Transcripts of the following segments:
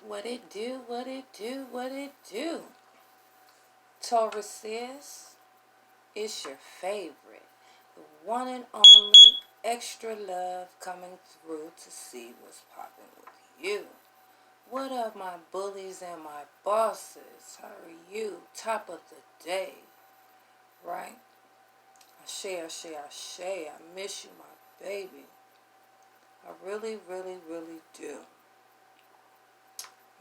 What it do, what it do, what it do. Taurus says, it's your favorite. The one and only extra love coming through to see what's popping with you. What up, my bullies and my bosses? How are you? Top of the day, right? Ashe, ashe, ashe. I miss you, my baby. I really, really, really do.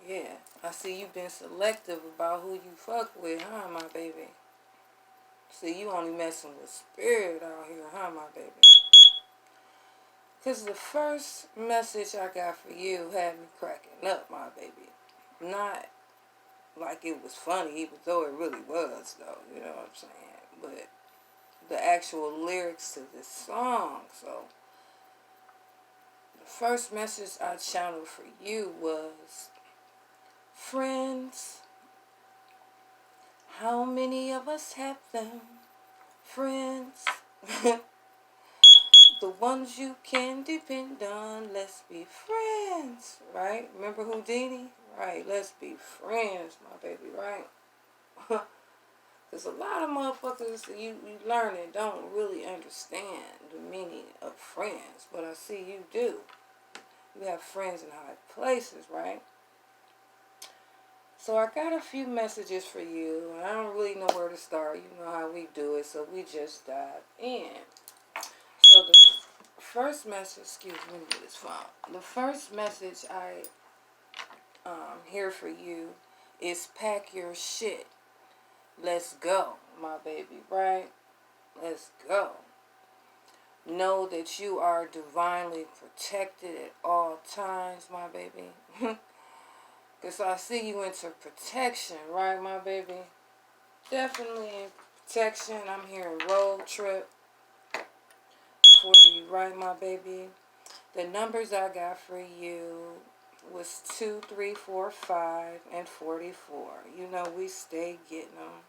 Yeah, I see you've been selective about who you fuck with, huh, my baby? See, you only messing with spirit out here, huh, my baby? Because the first message I got for you had me cracking up, my baby. Not like it was funny, even though it really was, though. You know what I'm saying? But the actual lyrics to this song. So, the first message I channeled for you was, friends, how many of us have them? Friends. The ones you can depend on. Let's be friends, right? Remember Houdini? Right, let's be friends, my baby, right? Because a lot of motherfuckers you learn and don't really understand the meaning of friends. But I see you do. You have friends in high places, right? So I got a few messages for you. And I don't really know where to start. You know how we do it. So we just dive in. So the first message, excuse me, let me get this phone. The first message I hear for you is pack your shit. Let's go, my baby, right? Let's go. Know that you are divinely protected at all times, my baby. Because I see you into protection, right, my baby? Definitely in protection. I'm hearing road trip for you, right, my baby? The numbers I got for you was 2, 3, 4, 5, and 44. You know, we stay getting them.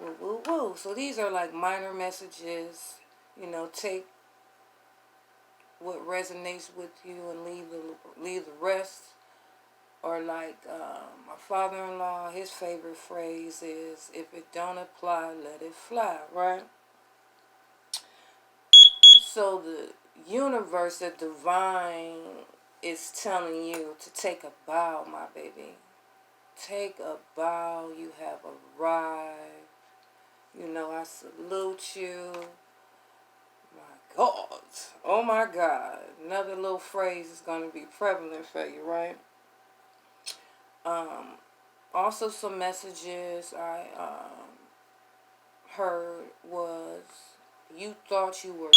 Woo, woo, woo. So these are like minor messages. You know, take what resonates with you and leave the rest. Or like my father-in-law, his favorite phrase is, if it don't apply, let it fly, right? So the universe, the divine, is telling you to take a bow, my baby. Take a bow. You have arrived. You know, I salute you. My God. Oh my God. Another little phrase is going to be prevalent for you, right? Also some messages I heard was, you thought you were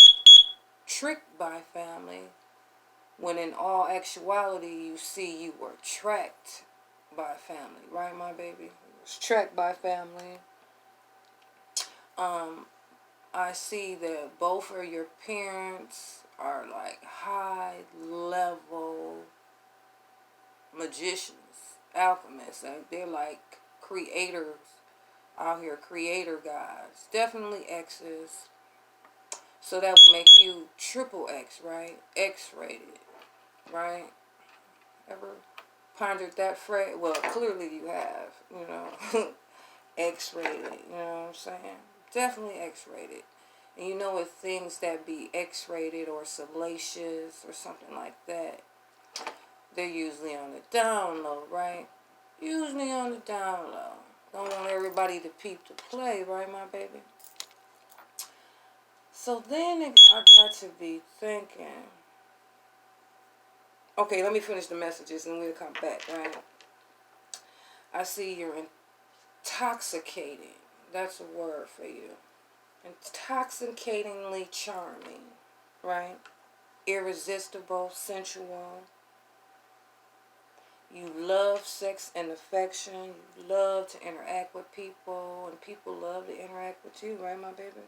tricked by family, when in all actuality you see you were tracked by family, right, my baby? You was tracked by family. I see that both of your parents are like high level magicians, alchemists, and they're like creators out here, creator guys. Definitely X's. So that would make you triple X, right? X-rated, right? Ever pondered that phrase? Well, clearly you have, you know. X-rated, you know what I'm saying? Definitely X-rated. And you know, with things that be X-rated or salacious or something like that, they're usually on the down low, right? Usually on the down low. Don't want everybody to peep the play, right, my baby? So then I got to be thinking, okay, let me finish the messages and we'll come back, right? I see you're intoxicating. That's a word for you. Intoxicatingly charming, right? Irresistible, sensual. You love sex and affection. You love to interact with people, and people love to interact with you, right, my baby?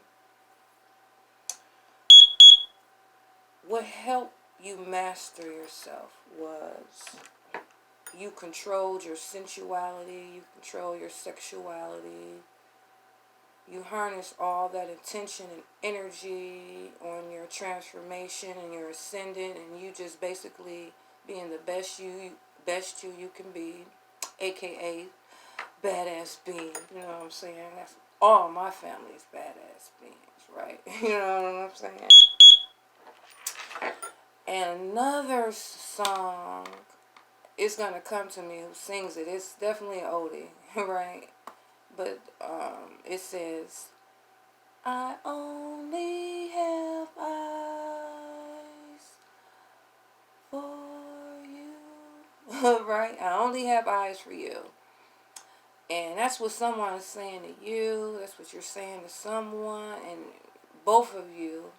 What helped you master yourself was you controlled your sensuality, you control your sexuality, you harness all that attention and energy on your transformation and your ascendant, and you just basically being the best you can be, aka badass being. You know what I'm saying? That's all my family's badass beings, right? You know what I'm saying? And another song is gonna come to me who sings it. It's definitely an oldie, right? But it says, I only have eyes for you. Right? I only have eyes for you. And that's what someone is saying to you. That's what you're saying to someone. And both of you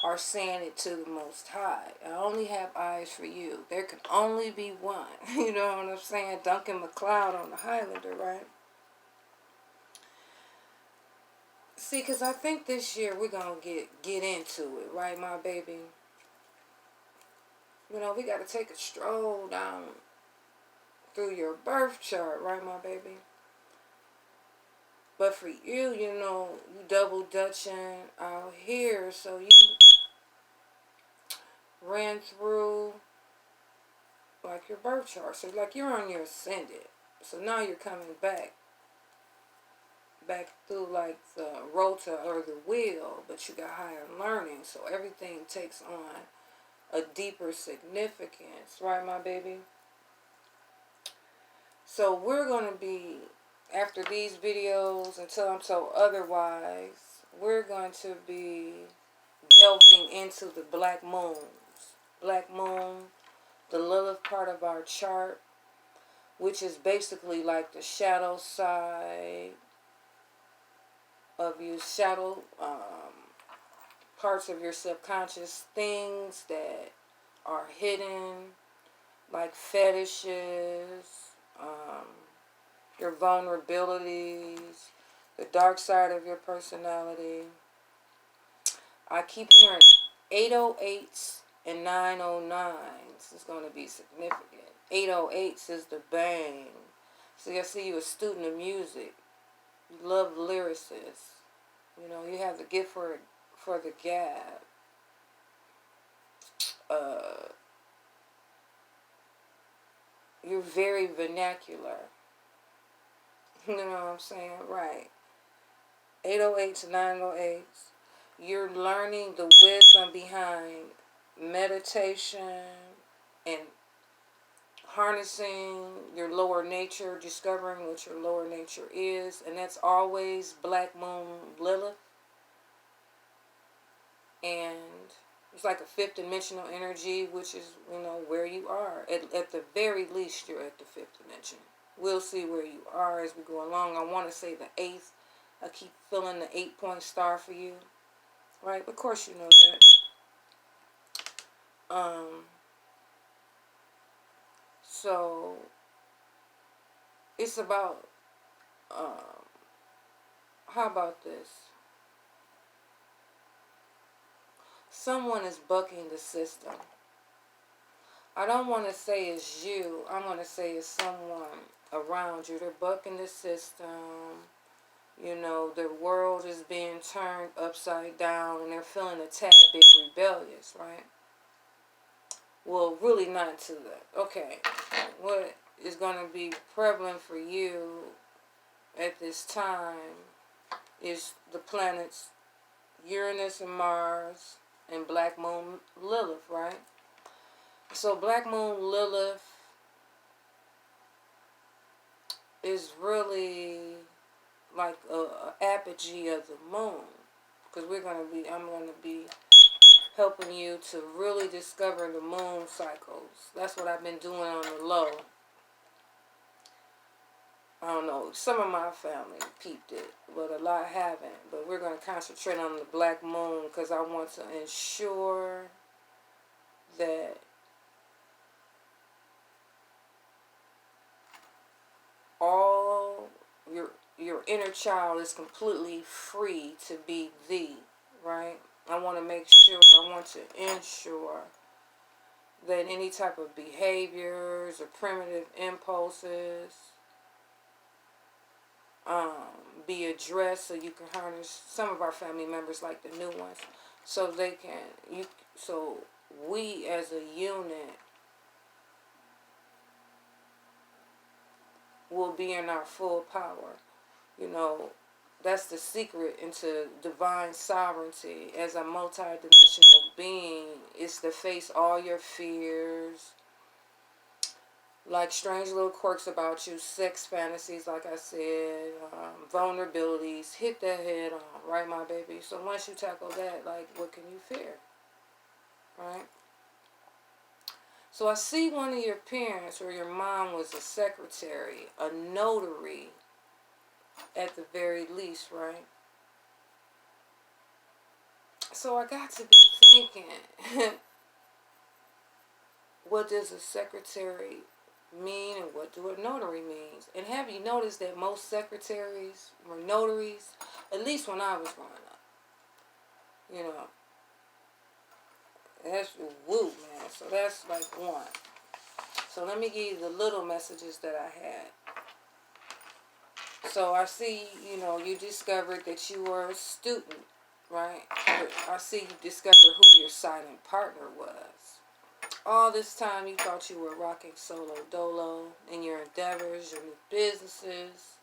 are saying it to the Most High. I only have eyes for you. There can only be one. You know what I'm saying? Duncan MacLeod on the Highlander, right? See, because I think this year we're going to get into it, right, my baby? You know, we got to take a stroll down through your birth chart, right, my baby? But for you, you know, you double dutching out here, so you ran through, like, your birth chart. So, like, you're on your ascendant. So now you're coming back through, like, the rota or the wheel, but you got higher learning, so everything takes on a deeper significance, right, my baby? So we're going to be, after these videos, until I'm told otherwise, we're going to be delving into the black moons. Black moon, the Lilith part of our chart, which is basically like the shadow side of you, shadow parts of your subconscious, things that are hidden, like fetishes, your vulnerabilities, the dark side of your personality. I keep hearing 808s and 909s is going to be significant. 808s is the bang. See, I see you a student of music. You love lyricists. You know, you have the gift for the gab. You're very vernacular. You know what I'm saying? Right. 808s, 908s. You're learning the wisdom behind meditation and harnessing your lower nature, discovering what your lower nature is. And that's always Black Moon Lilith. And it's like a fifth dimensional energy, which is, you know, where you are. At the very least, you're at the fifth dimension. We'll see where you are as we go along. I want to say the 8th. I keep feeling the 8-point star for you. Right? Of course you know that. So, it's about, how about this? Someone is bucking the system. I don't want to say it's you. I'm going to say it's someone around you. They're bucking the system. You know, their world is being turned upside down and they're feeling a tad bit rebellious, right? Well, really not to that. Okay, what is going to be prevalent for you at this time is the planets Uranus and Mars and Black Moon Lilith, right? So Black Moon Lilith is really like a apogee of the moon, because I'm going to be helping you to really discover the moon cycles. That's what I've been doing on the low. I don't know, some of my family peeped it, but a lot haven't. But we're going to concentrate on the black moon because I want to ensure that all your inner child is completely free to be thee, right? I want to make sure, I want to ensure that any type of behaviors or primitive impulses be addressed, so you can harness some of our family members, like the new ones, so they can, so we as a unit will be in our full power. You know, that's the secret into divine sovereignty. As a multidimensional being, it's to face all your fears, like strange little quirks about you, sex fantasies, like I said, vulnerabilities, hit that head on, right, my baby? So once you tackle that, like, what can you fear, right? So I see one of your parents or your mom was a secretary, a notary at the very least, right? So I got to be thinking, what does a secretary mean and what do a notary means? And have you noticed that most secretaries were notaries? At least when I was growing up. You know, that's woo, man. So that's like one. So let me give you the little messages that I had. So I see, you know, you discovered that you were a student, right? I see you discovered who your silent partner was. All this time you thought you were rocking solo dolo in your endeavors, your new businesses,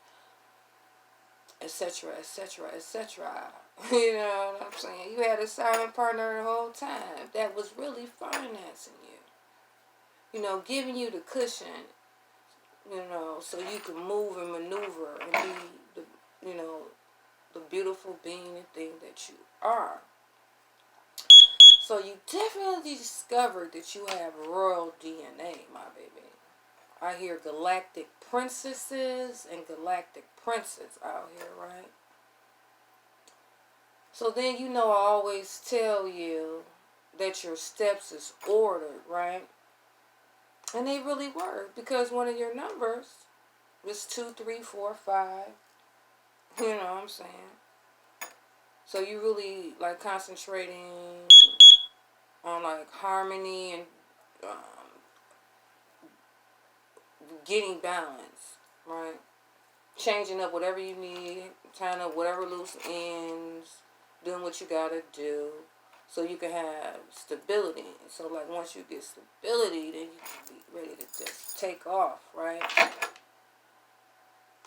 etc., etc., etc. You know what I'm saying? You had a silent partner the whole time that was really financing you. You know, giving you the cushion, you know, so you could move and maneuver and be the, you know, the beautiful being and thing that you are. So you definitely discovered that you have royal DNA, my baby. I hear galactic princesses and galactic princes out here, right? So then, you know, I always tell you that your steps is ordered, right? And they really were, because one of your numbers was 2, 3, 4, 5. You know what I'm saying? So you really like concentrating on like harmony and getting balance, right? Changing up whatever you need, tying up whatever loose ends, doing what you gotta do, so you can have stability. So like once you get stability, then you can be ready to just take off, right?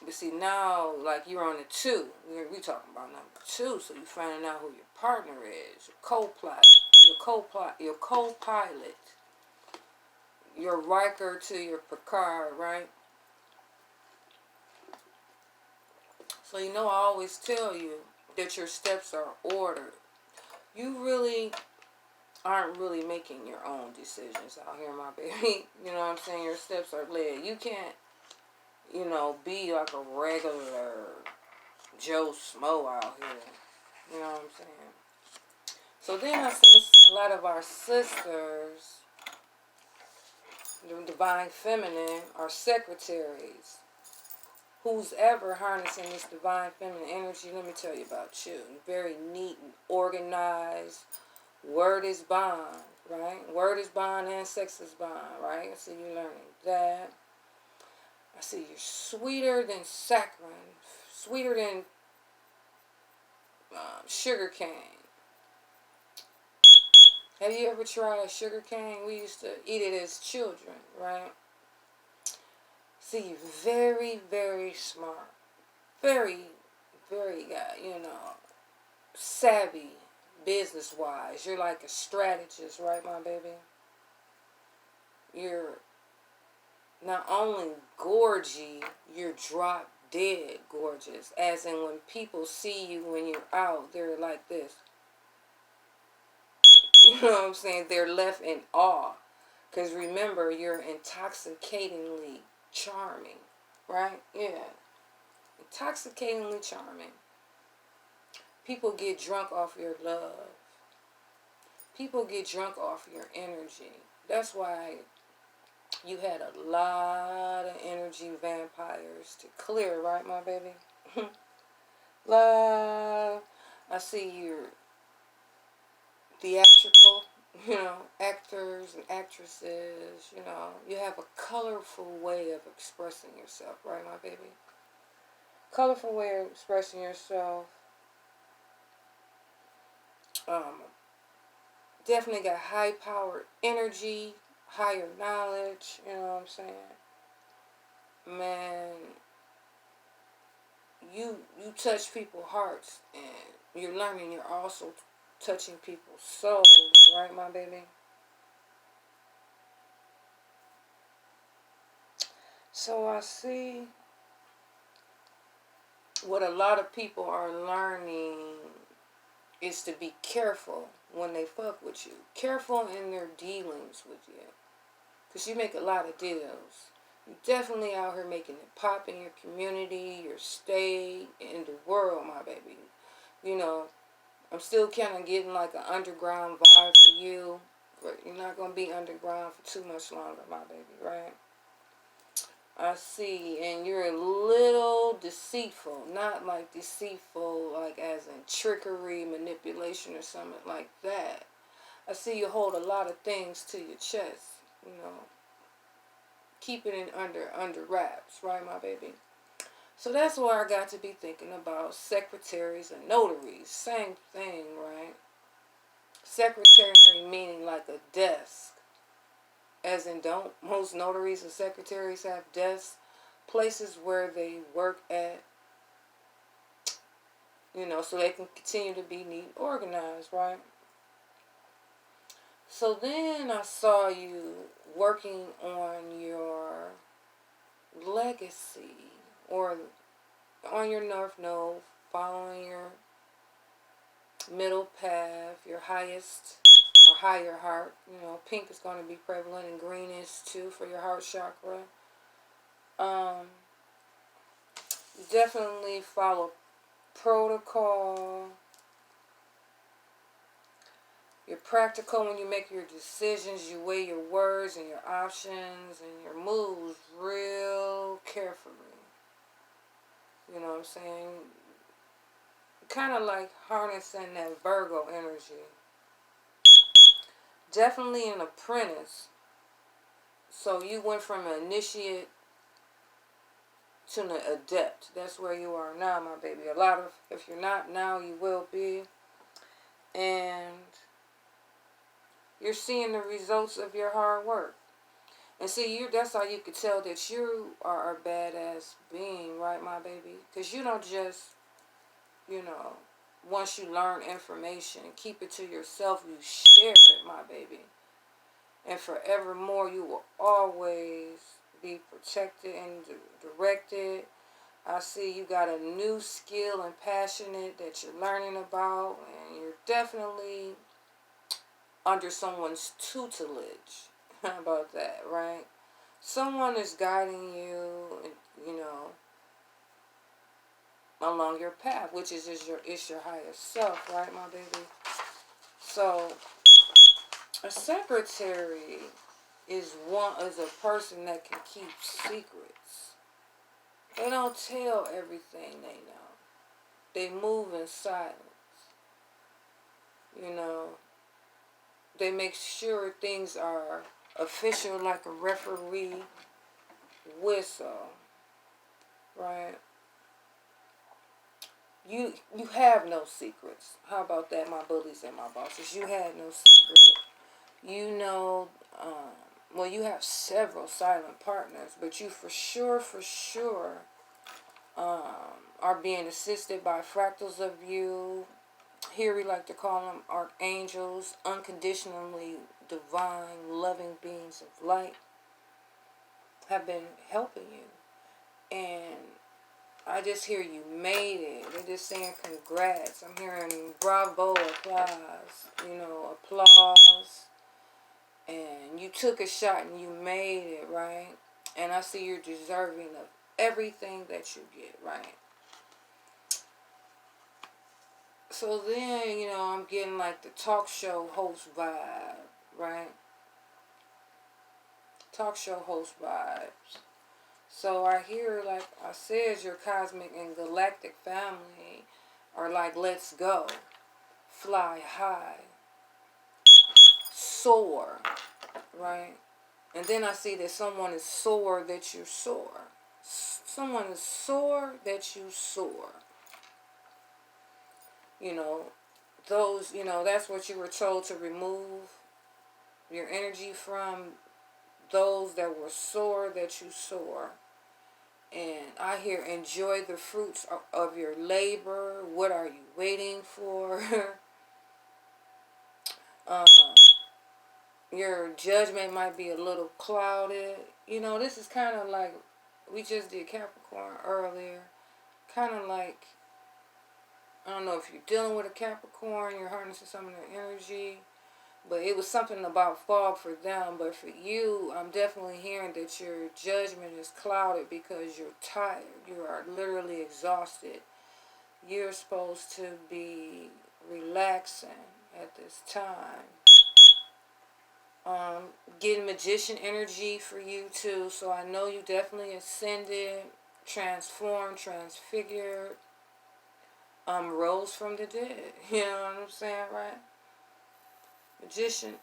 But see now, like you're on the 2. We talking about number 2, so you're finding out who your partner is, your co-pilot, your Riker to your Picard, right? So you know I always tell you that your steps are ordered. You really aren't really making your own decisions out here, my baby. You know what I'm saying? Your steps are led. You can't, you know, be like a regular Joe Smo out here. You know what I'm saying? So then I see a lot of our sisters, the divine feminine, are secretaries. Who's ever harnessing this divine feminine energy, let me tell you about you. You're very neat and organized. Word is bond, right? Word is bond and sex is bond, right? I see you learning that. I see you're sweeter than saccharin, sweeter than sugar cane. Have you ever tried sugar cane? We used to eat it as children, right? See, you're very, very smart. Very, very, you know, savvy business-wise. You're like a strategist, right, my baby? You're not only gorgy, you're drop dead gorgeous. As in when people see you when you're out, they're like this. You know what I'm saying? They're left in awe. Because remember, you're intoxicatingly charming, right? Yeah. Intoxicatingly charming. People get drunk off your love. People get drunk off your energy. That's why you had a lot of energy vampires to clear, right, my baby? Love. I see you're theatrical, you know, actors and actresses, you know. You have a colorful way of expressing yourself, right, my baby? Colorful way of expressing yourself. Definitely got high-powered energy, higher knowledge, you know what I'm saying? man, you touch people's hearts, and you're learning you're also touching people's souls, right, my baby? So I see what a lot of people are learning is to be careful when they fuck with you. Careful in their dealings with you. Because you make a lot of deals. You definitely out here making it pop in your community, your state, in the world, my baby. You know, I'm still kind of getting like an underground vibe for you. But you're not going to be underground for too much longer, my baby, right? I see, and you're a little deceitful. Not like deceitful, like as in trickery, manipulation, or something like that. I see you hold a lot of things to your chest, you know. Keep it in under wraps, right, my baby? So that's why I got to be thinking about secretaries and notaries. Same thing, right? Secretary meaning like a desk. As in, don't most notaries and secretaries have desks, places where they work at, you know, so they can continue to be neat, organized, right? So then I saw you working on your legacy, or on your North Node, following your middle path, your highest or higher heart. You know, pink is going to be prevalent, and green is too for your heart chakra. Um, Definitely follow protocol. You're practical when you make your decisions. You weigh your words and your options and your moves real carefully. You know what I'm saying? Kind of like harnessing that Virgo energy. Definitely an apprentice. So you went from an initiate to an adept. That's where you are now, my baby. A lot of, if you're not now, you will be. And you're seeing the results of your hard work. And see, that's how you could tell that you are a badass being, right, my baby? Because you don't just, you know, once you learn information, keep it to yourself. You share it, my baby. And forevermore, you will always be protected and directed. I see you got a new skill and passionate that you're learning about, and you're definitely under someone's tutelage. How about that, right? Someone is guiding you, you know, along your path, which is your higher self, right, my baby? So, a secretary is a person that can keep secrets. They don't tell everything they know. They move in silence. You know, they make sure things are official, like a referee whistle, right? You have no secrets. How about that, my bullies and my bosses? You had no secret. You know, well, you have several silent partners, but you for sure, are being assisted by fractals of you. Here we like to call them archangels, unconditionally divine, loving beings of light, have been helping you. And I just hear you made it. They're just saying congrats. I'm hearing bravo, applause, you know, applause. And you took a shot and you made it, right? And I see you're deserving of everything that you get, right? So then, you know, I'm getting like the talk show host vibe, right? Talk show host vibes. So I hear, like I said, your cosmic and galactic family are like, let's go. Fly high. Soar, right? And then I see that someone is sore that you soar. Someone is sore that you soar. You know, those, you know, that's what you were told to remove your energy from, those that were sore that you soar. And I hear enjoy the fruits of your labor. What are you waiting for? uh, your judgment might be a little clouded. You know, this is kind of like, we just did Capricorn earlier. Kind of like, I don't know if you're dealing with a Capricorn, you're harnessing some of their energy. But it was something about fog for them. But for you, I'm definitely hearing that your judgment is clouded because you're tired. You are literally exhausted. You're supposed to be relaxing at this time. Getting magician energy for you too. So I know you definitely ascended, transformed, transfigured, rose from the dead. You know what I'm saying, right? Magician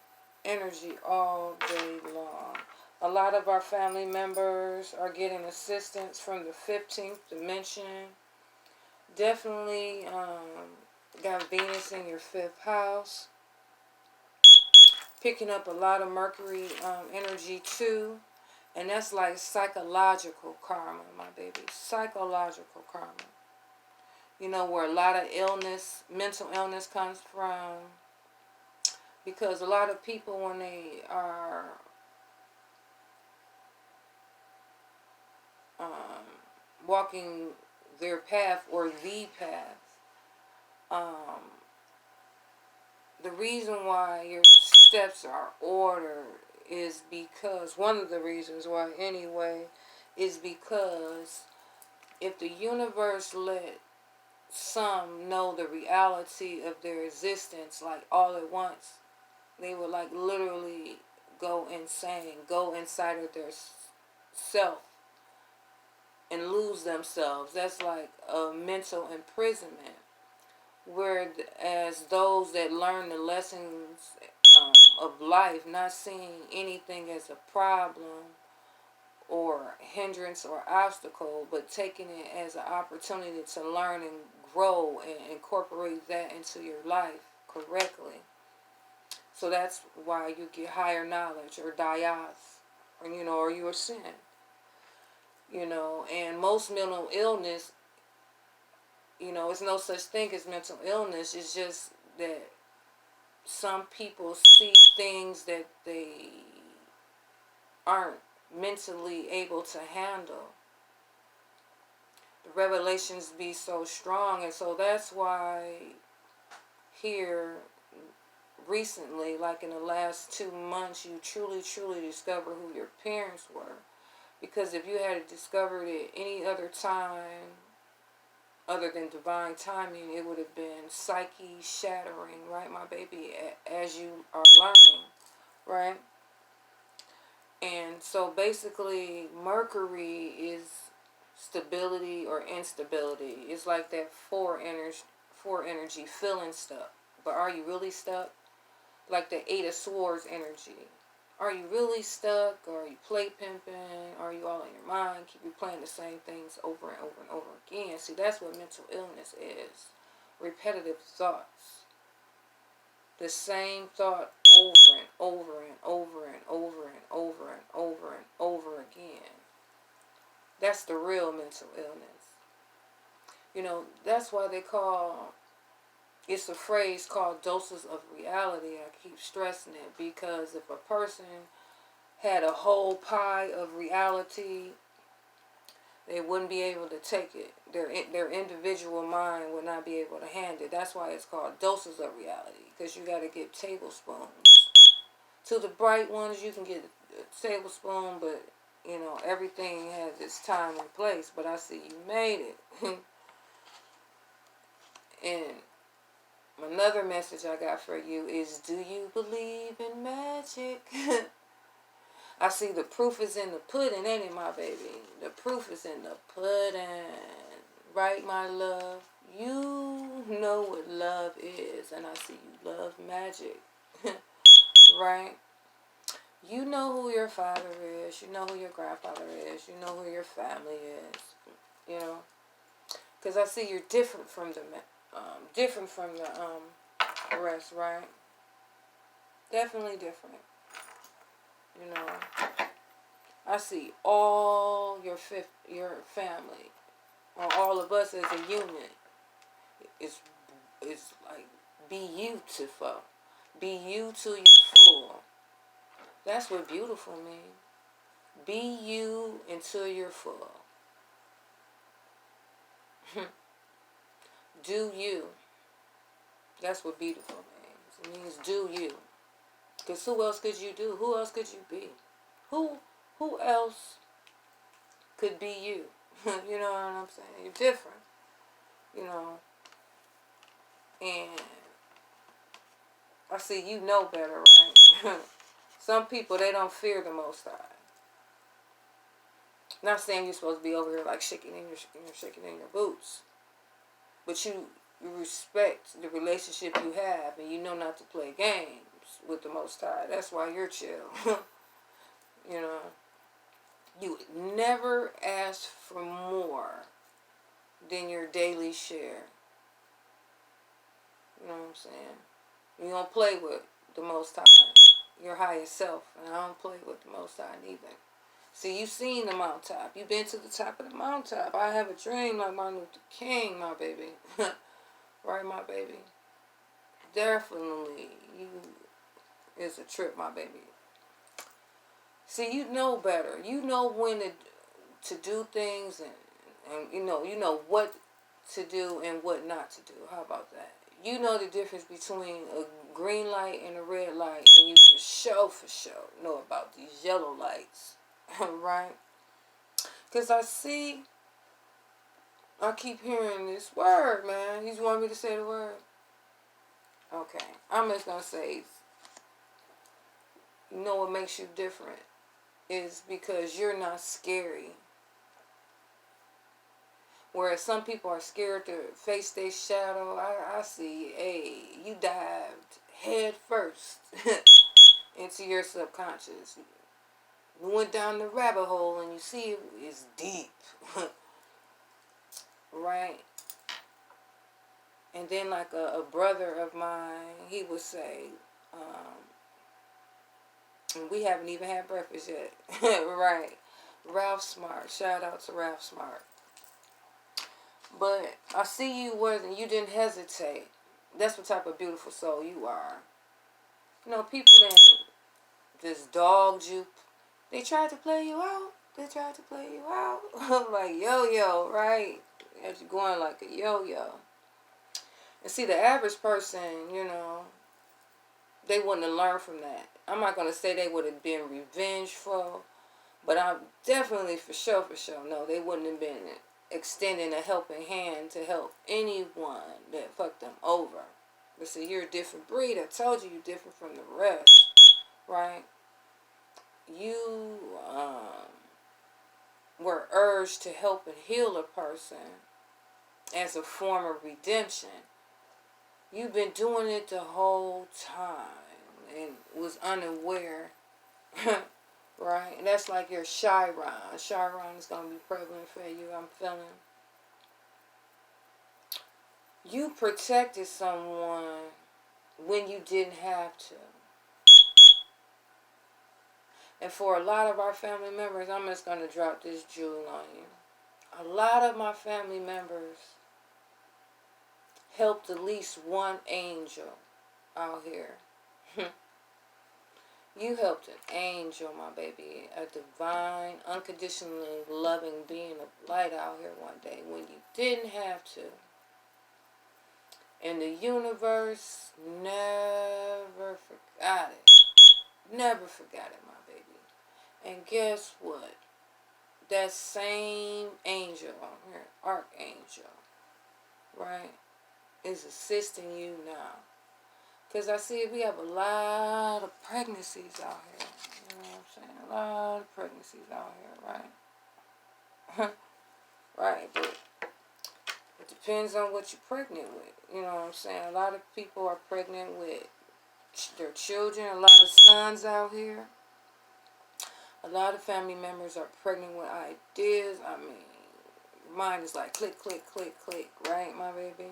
energy all day long. A lot of our family members are getting assistance from the 15th dimension. Definitely got Venus in your 5th house. Picking up a lot of Mercury energy too. And that's like psychological karma, my baby. Psychological karma. You know, where a lot of illness, mental illness comes from. Because a lot of people, when they are walking their path or the path, the reason why your steps are ordered is because, one of the reasons why anyway, is because if the universe let some know the reality of their existence, like all at once, they would like literally go insane, go inside of their self and lose themselves. That's like a mental imprisonment. Whereas those that learn the lessons of life, not seeing anything as a problem or hindrance or obstacle, but taking it as an opportunity to learn and grow and incorporate that into your life correctly. So that's why you get higher knowledge or dayas, or or you ascend. And most mental illness, it's no such thing as mental illness. It's just that some people see things that they aren't mentally able to handle. The revelations be so strong, and so that's why here recently, like in the last 2 months, you truly discover who your parents were. Because if you had discovered it any other time other than divine timing, it would have been psyche shattering, right, my baby, as you are learning, right? And so basically, Mercury is stability or instability. It's like that four energy, feeling stuck. But are you really stuck? Like the 8 of Swords energy. Are you really stuck? Or are you play pimping? Are you all in your mind? Keep you playing the same things over and over and over again? See, that's what mental illness is. Repetitive thoughts. The same thought over and over and over and over and over and over and over again. That's the real mental illness. That's why they call, it's a phrase called doses of reality. I keep stressing it because if a person had a whole pie of reality, they wouldn't be able to take it. Their individual mind would not be able to handle it. That's why it's called doses of reality, because you got to get tablespoons. To the bright ones, you can get a tablespoon, but everything has its time and place. But I see you made it. And another message I got for you is, do you believe in magic? I see the proof is in the pudding, ain't it, my baby? The proof is in the pudding. Right, my love? You know what love is, and I see you love magic. Right? You know who your father is. You know who your grandfather is. You know who your family is. Because I see you're different from the rest, right? Definitely different. I see all your your family, or all of us as a unit, is like beautiful. Be you to your full. That's what beautiful means. Be you until you're full. Do you. That's what beautiful means. It means do you. Because who else could you do? Who else could you be? Who else could be you? You know what I'm saying? You're different. You know. And I see you know better, right? Some people, they don't fear the Most High. Not saying you're supposed to be over here like shaking in your boots. But you respect the relationship you have, and you know not to play games with the Most High. That's why you're chill. You know, you would never ask for more than your daily share. You know what I'm saying? You don't play with the Most High, your highest self, and I don't play with the Most High neither. See, you've seen the mountaintop. You've been to the top of the mountaintop. I have a dream like Martin Luther King, my baby. Right, my baby? Definitely, you is a trip, my baby. See, you know better. You know when to do things, and you know what to do and what not to do. How about that? You know the difference between a green light and a red light, and you for sure know about these yellow lights. Right? Because I keep hearing this word, man. You want me to say the word? Okay. I'm just going to say, you know what makes you different is because you're not scary. Whereas some people are scared to face their shadow. I see, hey, you dived head first into your subconscious. You went down the rabbit hole and you see it's deep. Right? And then like a brother of mine, he would say, and we haven't even had breakfast yet. Right. Ralph Smart. Shout out to Ralph Smart. But I see you didn't hesitate. That's what type of beautiful soul you are. You know, people that just dogged you. They tried to play you out. Like yo-yo, right? As you going like a yo-yo. And see, the average person, you know, they wouldn't have learned from that. I'm not going to say they would have been revengeful, but I'm definitely for sure, no, they wouldn't have been extending a helping hand to help anyone that fucked them over. But see, you're a different breed. I told you you're different from the rest, right? You were urged to help and heal a person as a form of redemption. You've been doing it the whole time and was unaware, right? And that's like your Chiron. Chiron is going to be prevalent for you, I'm feeling. You protected someone when you didn't have to. And for a lot of our family members, I'm just going to drop this jewel on you. A lot of my family members helped at least one angel out here. You helped an angel, my baby. A divine, unconditionally loving being of light out here one day when you didn't have to. And the universe never forgot it. Never forgot it, my baby. And guess what? That same angel on here, archangel, right, is assisting you now. Because I see we have a lot of pregnancies out here. You know what I'm saying? A lot of pregnancies out here, right? Right, but it depends on what you're pregnant with. You know what I'm saying? A lot of people are pregnant with their children. A lot of sons out here. A lot of family members are pregnant with ideas. I mean, mine is like click, click, click, click, right, my baby?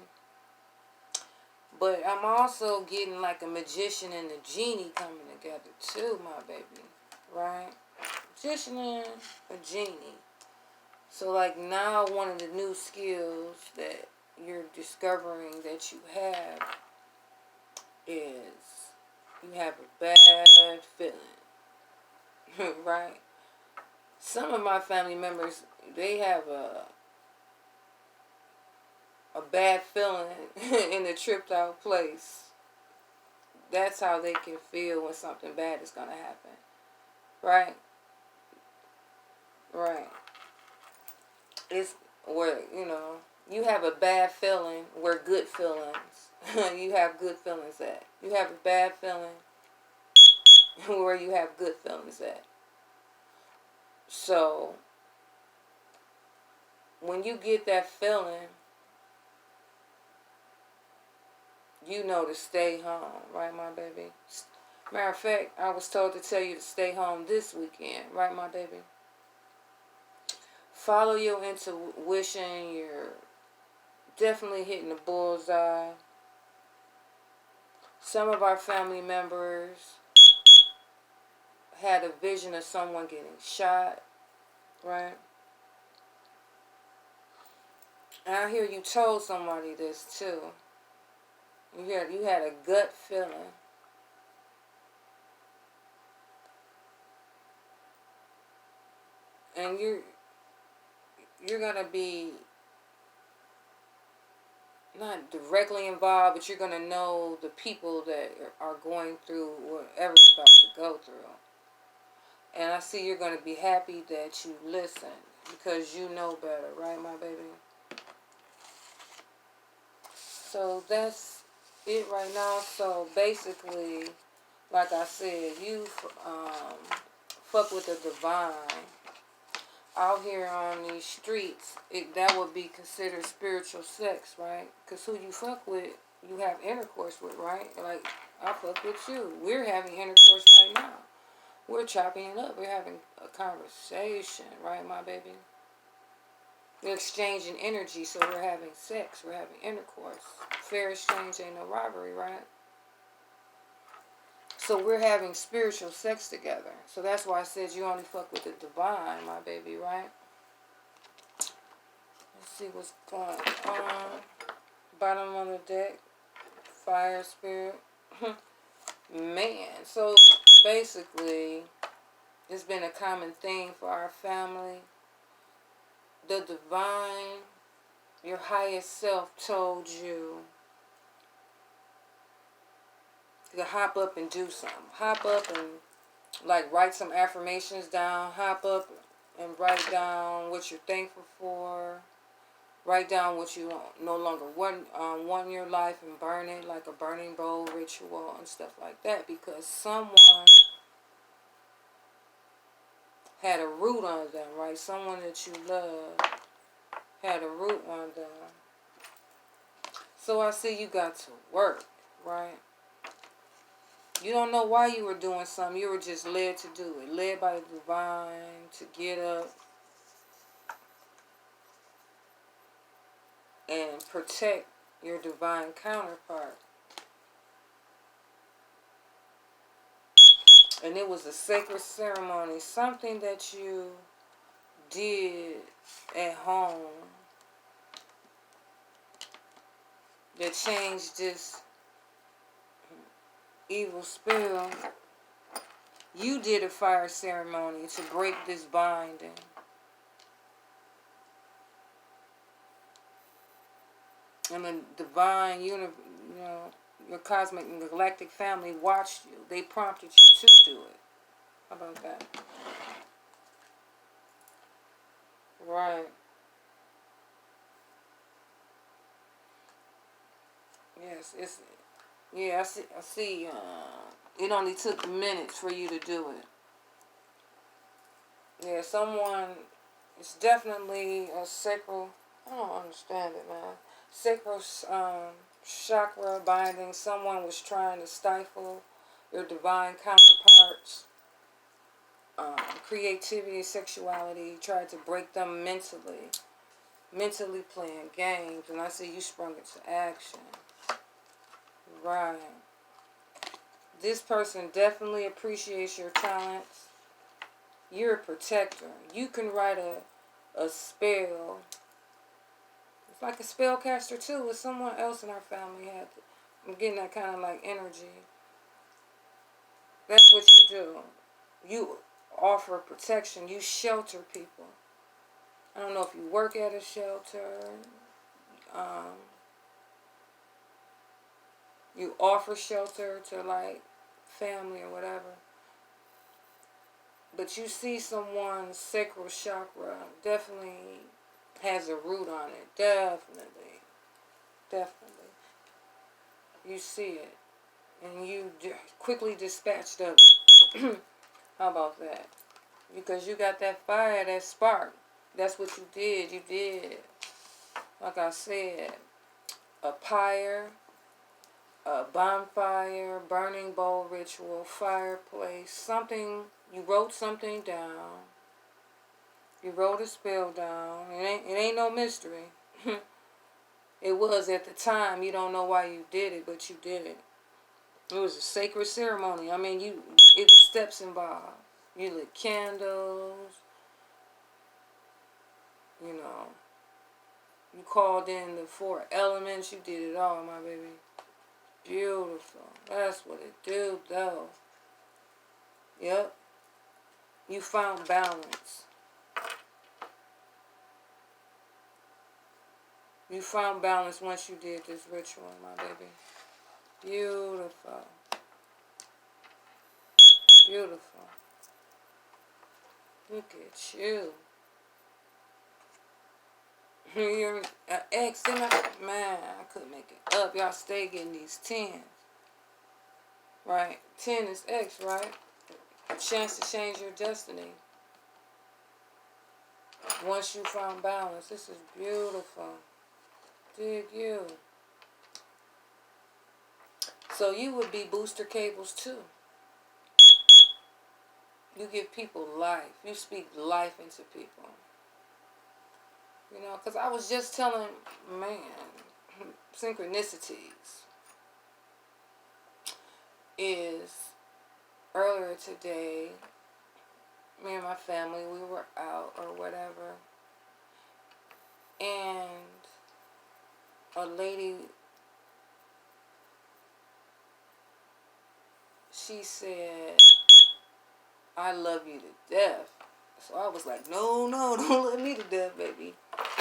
But I'm also getting like a magician and a genie coming together too, my baby, right? Magician and a genie. So like now one of the new skills that you're discovering that you have is you have a bad feeling. Right? Some of my family members, they have a bad feeling in a tripped out place. That's how they can feel when something bad is going to happen. Right? Right. It's where, you have a bad feeling where good feelings, you have good feelings at. You have a bad feeling where you have good feelings at. So, when you get that feeling, you know to stay home, right, my baby? Matter of fact, I was told to tell you to stay home this weekend, right, my baby? Follow your intuition. You're definitely hitting the bullseye. Some of our family members had a vision of someone getting shot, right? And I hear you told somebody this too. You had a gut feeling. And you're gonna be not directly involved, but you're gonna know the people that are going through whatever you're about to go through. And I see you're gonna be happy that you listened because you know better, right, my baby? So that's it right now. So basically, like I said, you fuck with the divine. Out here on these streets, that would be considered spiritual sex, right? Because who you fuck with, you have intercourse with, right? Like, I fuck with you. We're having intercourse right now. We're chopping it up. We're having a conversation, right, my baby? We're exchanging energy, so we're having sex. We're having intercourse. Fair exchange ain't no robbery, right? So we're having spiritual sex together. So that's why I said you only fuck with the divine, my baby, right? Let's see what's going on. Bottom of the deck. Fire spirit. Man. So basically, it's been a common thing for our family. The divine, your highest self told you to hop up and do something. Hop up and like write some affirmations down. Hop up and write down what you're thankful for. Write down what you no longer want in your life and burn it like a burning bowl ritual and stuff like that. Because someone had a root on them, right? Someone that you love had a root on them. So I see you got to work, right? You don't know why you were doing something. You were just led to do it. Led by the divine to get up and protect your divine counterpart. And it was a sacred ceremony. Something that you did at home that changed this evil spell. You did a fire ceremony to break this binding. And the divine, your cosmic and galactic family watched you. They prompted you to do it. How about that? Right. Yes, I see. It only took minutes for you to do it. Yeah, it's definitely a sacral, I don't understand it, man. Sacral chakra binding. Someone was trying to stifle your divine counterparts. Creativity, sexuality, tried to break them mentally playing games, and I see you sprung into action. Right. This person definitely appreciates your talents. You're a protector. You can write a spell. It's like a spellcaster too, with someone else in our family had. I'm getting that kind of like energy. That's what you do. You offer protection. You shelter people. I don't know if you work at a shelter. Um, you offer shelter to like family or whatever. But you see someone's sacral chakra definitely has a root on it. Definitely. Definitely. You see it. And you quickly dispatched of it. How about that? Because you got that fire, that spark. That's what you did. You did, like I said, a pyre, a bonfire, burning bowl ritual, fireplace, something. You wrote something down. You wrote a spell down. It ain't no mystery. It was at the time. You don't know why you did it, but you did it. It was a sacred ceremony. I mean, it was steps involved. You lit candles. You know. You called in the 4 elements. You did it all, my baby. Beautiful. That's what it do, though. Yep. You found balance. You found balance once you did this ritual, my baby. Beautiful. Beautiful. Look at you. You're an ex, man, I couldn't make it up. Y'all stay getting these 10s. Right? 10 is X, right? A chance to change your destiny. Once you found balance. This is beautiful. Dig you. So you would be booster cables too. You give people life. You speak life into people. You know, because I was just telling, man, synchronicities is earlier today, me and my family, we were out or whatever, and a lady, she said, I love you to death. So I was like, no, don't love me to death, baby.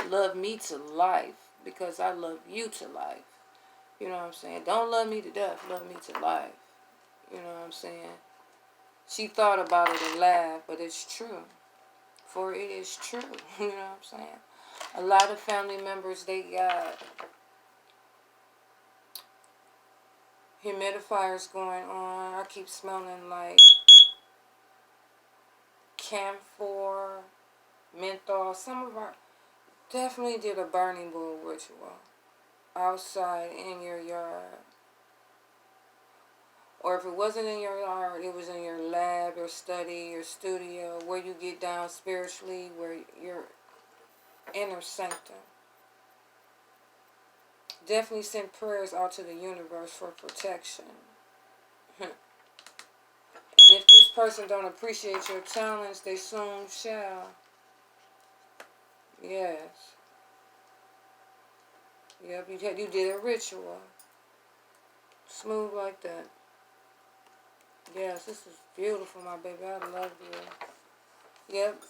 Love me to life, because I love you to life. You know what I'm saying? Don't love me to death, love me to life. You know what I'm saying? She thought about it and laughed, but it's true. For it is true. You know what I'm saying? A lot of family members, they got humidifiers going on. I keep smelling like camphor, menthol. Some of our definitely did a burning bull ritual outside in your yard. Or if it wasn't in your yard, it was in your lab, your study, your studio, where you get down spiritually, where your inner sanctum. Definitely send prayers out to the universe for protection. And if this person don't appreciate your talents, they soon shall. Yes. Yep, you did a ritual. Smooth like that. Yes, this is beautiful, my baby. I love you. Yep.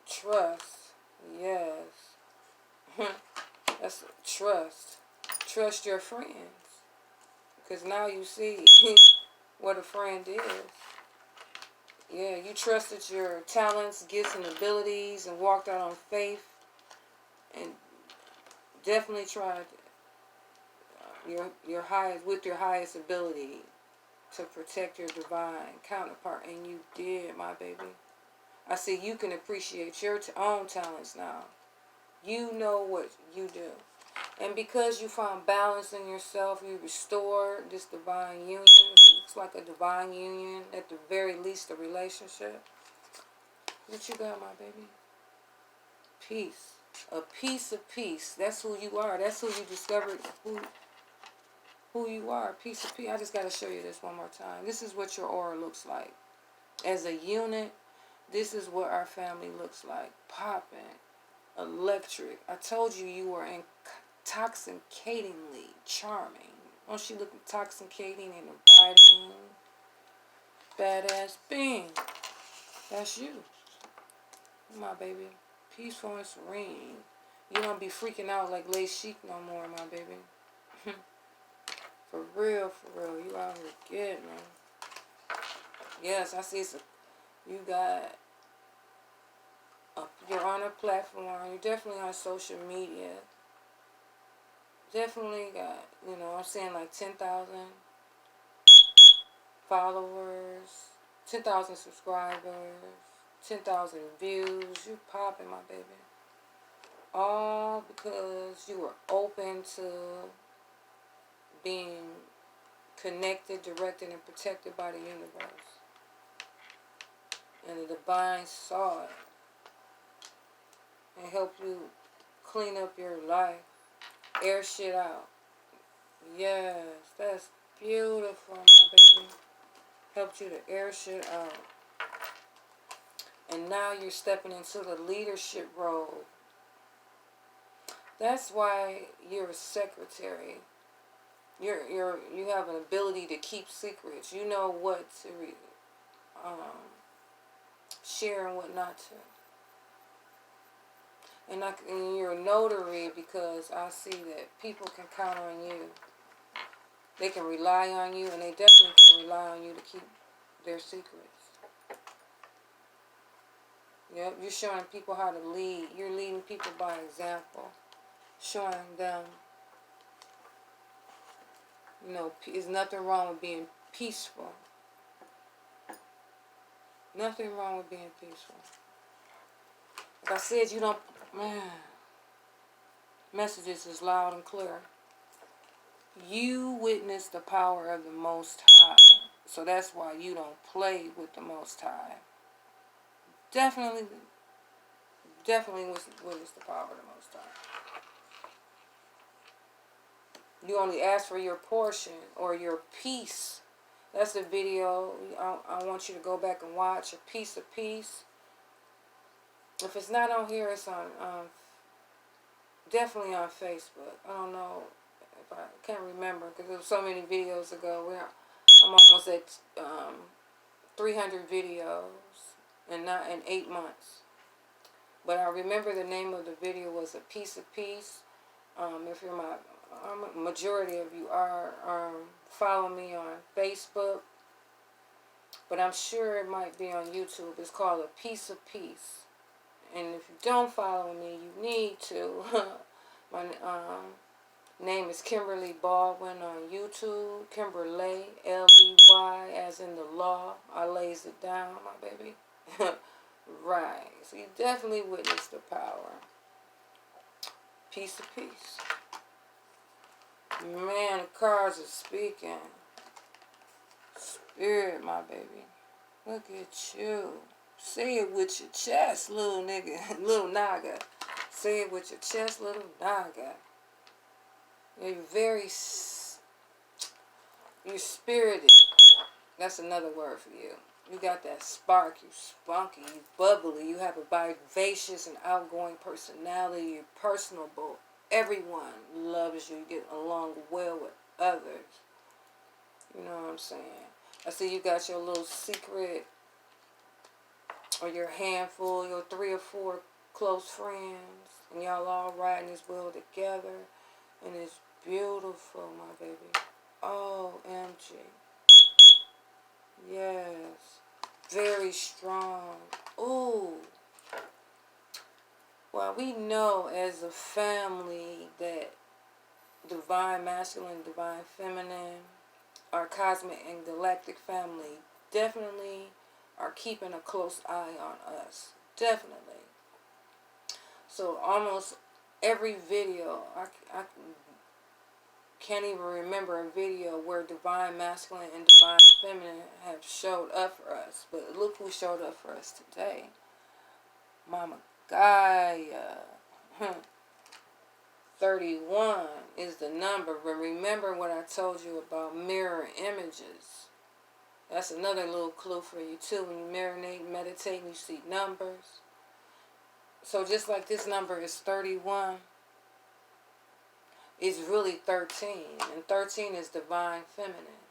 Trust. Yes. That's trust. Trust your friends. Because now you see what a friend is. Yeah, you trusted your talents, gifts, and abilities and walked out on faith. And definitely tried your highest ability to protect your divine counterpart. And you did, my baby. I see you can appreciate your own talents now. You know what you do. And because you found balance in yourself, you restored this divine union. It looks like a divine union, at the very least a relationship. What you got, my baby? Peace. A piece of peace. That's who you are. That's who you discovered who you are. A piece of peace. I just got to show you this one more time. This is what your aura looks like. As a unit, This is what our family looks like. Popping. Electric. I told you you were intoxicatingly charming. Don't she look intoxicating and inviting? Badass being. That's you. My baby. Peaceful and serene. You don't be freaking out like Lay Chic no more, my baby. For real, for real. You out here good, man. Yes, I see some. You got. You're on a platform. You're definitely on social media. Definitely got, I'm saying like 10,000 followers, 10,000 subscribers, 10,000 views. You popping, my baby. All because you were open to being connected, directed, and protected by the universe. And the divine saw it and helped you clean up your life, air shit out. Yes, that's beautiful, my baby. Helped you to air shit out. And now you're stepping into the leadership role. That's why you're a secretary. You have an ability to keep secrets. You know what to share and what not to. And you're a notary because I see that people can count on you. They can rely on you, and they definitely can rely on you to keep their secrets. Yep, you're showing people how to lead. You're leading people by example. Showing them, there's nothing wrong with being peaceful. Nothing wrong with being peaceful. Like I said, you don't, messages is loud and clear. You witness the power of the Most High. So that's why you don't play with the Most High. Definitely witness the power of the Most High. You only ask for your portion or your piece. That's the video I want you to go back and watch. A piece of peace. If it's not on here, it's on definitely on Facebook. I don't know if I can't remember because there were so many videos ago. I'm almost at 300 videos in 8 months. But I remember the name of the video was A Piece of Peace. If you're majority of you are follow me on Facebook, but I'm sure it might be on YouTube. It's called A Piece of Peace. And if you don't follow me, you need to. My name is Kimberly Baldwin on YouTube. Kimberly, Ley, as in the law. I lays it down, my baby. Right. So you definitely witness the power. Piece of peace. Man, the cards are speaking. Spirit, my baby. Look at you. Say it with your chest, little nigga. Little naga. Say it with your chest, little naga. You're spirited. That's another word for you. You got that spark. You spunky. You bubbly. You have a vivacious and outgoing personality. You're personable. Everyone loves you. You get along well with others. You know what I'm saying? I see you got your little secret or your handful, your 3 or 4 close friends, and y'all all riding this wheel together, and it's beautiful, my baby. OMG. Yes. Very strong. Ooh. Well, we know as a family that divine masculine, divine feminine, our cosmic and galactic family definitely are keeping a close eye on us. Definitely. So almost every video, I can't even remember a video where divine masculine and divine feminine have showed up for us. But look who showed up for us today. Mama Gaia. 31 is the number. But remember what I told you about mirror images. That's another little clue for you too. When you marinate, meditate, and you see numbers. So just like this number is 31, it's really 13. And 13 is divine feminine.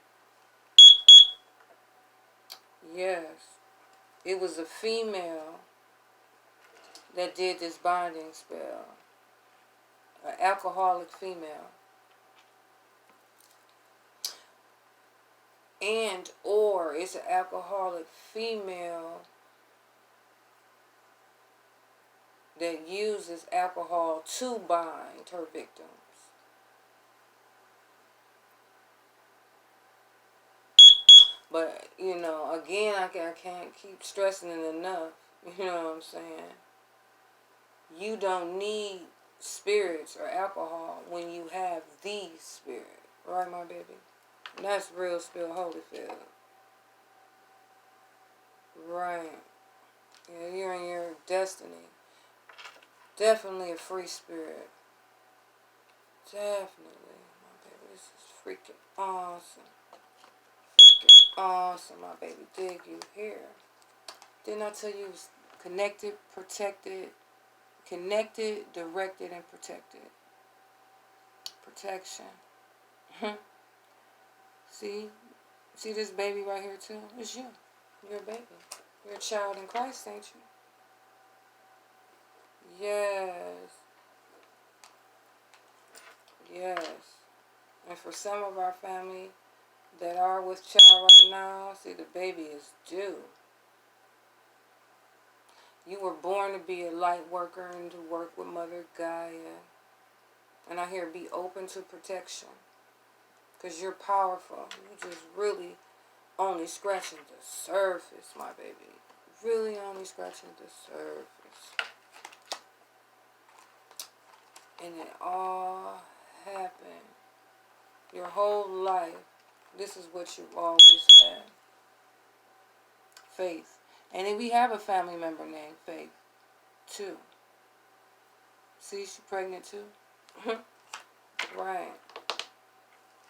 Yes. It was a female that did this binding spell. An alcoholic female. And or it's an alcoholic female that uses alcohol to bind her victims. But, you know, again, I can't keep stressing it enough. You know what I'm saying? You don't need spirits or alcohol when you have the spirit. Right, my baby? And that's real spill Holyfield. Right. Yeah, you're in your destiny. Definitely a free spirit. Definitely, my baby. This is freaking awesome. Freaking awesome, my baby. Dig you here. Didn't I tell you it was connected, protected, connected, directed, and protected? Protection. See this baby right here too? It's you. You're a baby. You're a child in Christ, ain't you? Yes. Yes. And for some of our family that are with child right now, see, the baby is due. You were born to be a light worker and to work with Mother Gaia. And I hear be open to protection. Because you're powerful. You just really only scratching the surface, my baby. Really only scratching the surface. And it all happened. Your whole life, this is what you've always had. Faith. And then we have a family member named Faith, too. See, she's pregnant, too? Right.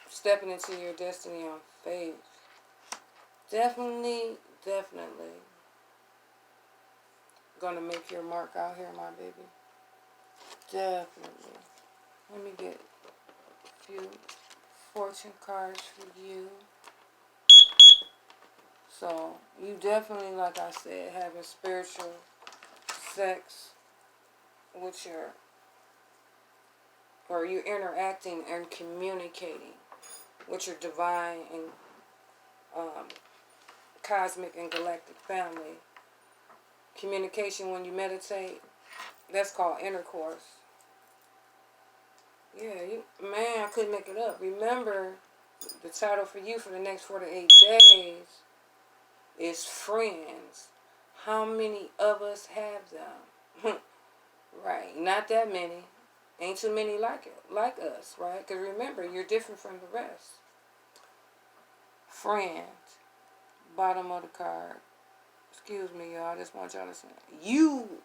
Stepping into your destiny on faith. Definitely gonna make your mark out here, my baby. Definitely. Let me get a few fortune cards for you. So, you definitely, like I said, having spiritual sex with or you're interacting and communicating with your divine and cosmic and galactic family. Communication when you meditate, that's called intercourse. Yeah, man, I couldn't make it up. Remember, the title for you for the next 4 to 8 days is friends. How many of us have them? Right, not that many. Ain't too many like us, right? Because remember, you're different from the rest. Friends. Bottom of the card. Excuse me, y'all. I just want y'all to say, you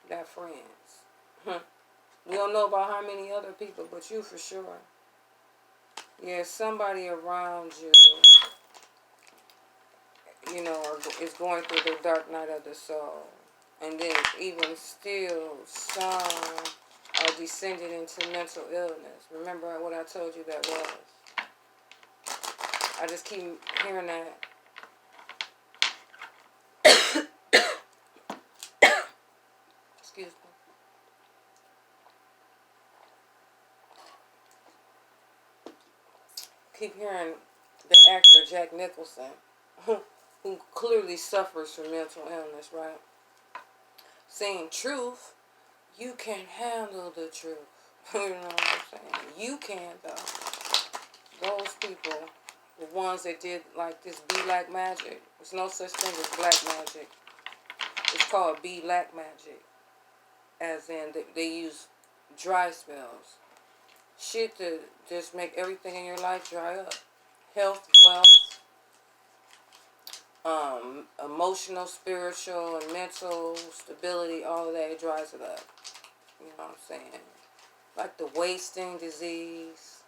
got friends. We don't know about how many other people, but you for sure. Yeah, somebody around you, you know, is going through the dark night of the soul. And then even still, some are descended into mental illness. Remember what I told you that was? I just keep hearing that. Excuse me. Keep hearing the actor Jack Nicholson, who clearly suffers from mental illness, right? Saying truth, you can't handle the truth. You know what I'm saying? You can, though. Those people, the ones that did like this be-like magic. There's no such thing as black magic. It's called be-like magic. As in, they use dry spells. Shit to just make everything in your life dry up. Health, wealth, emotional, spiritual, and mental stability, all of that, it dries it up. You know what I'm saying? Like the wasting disease.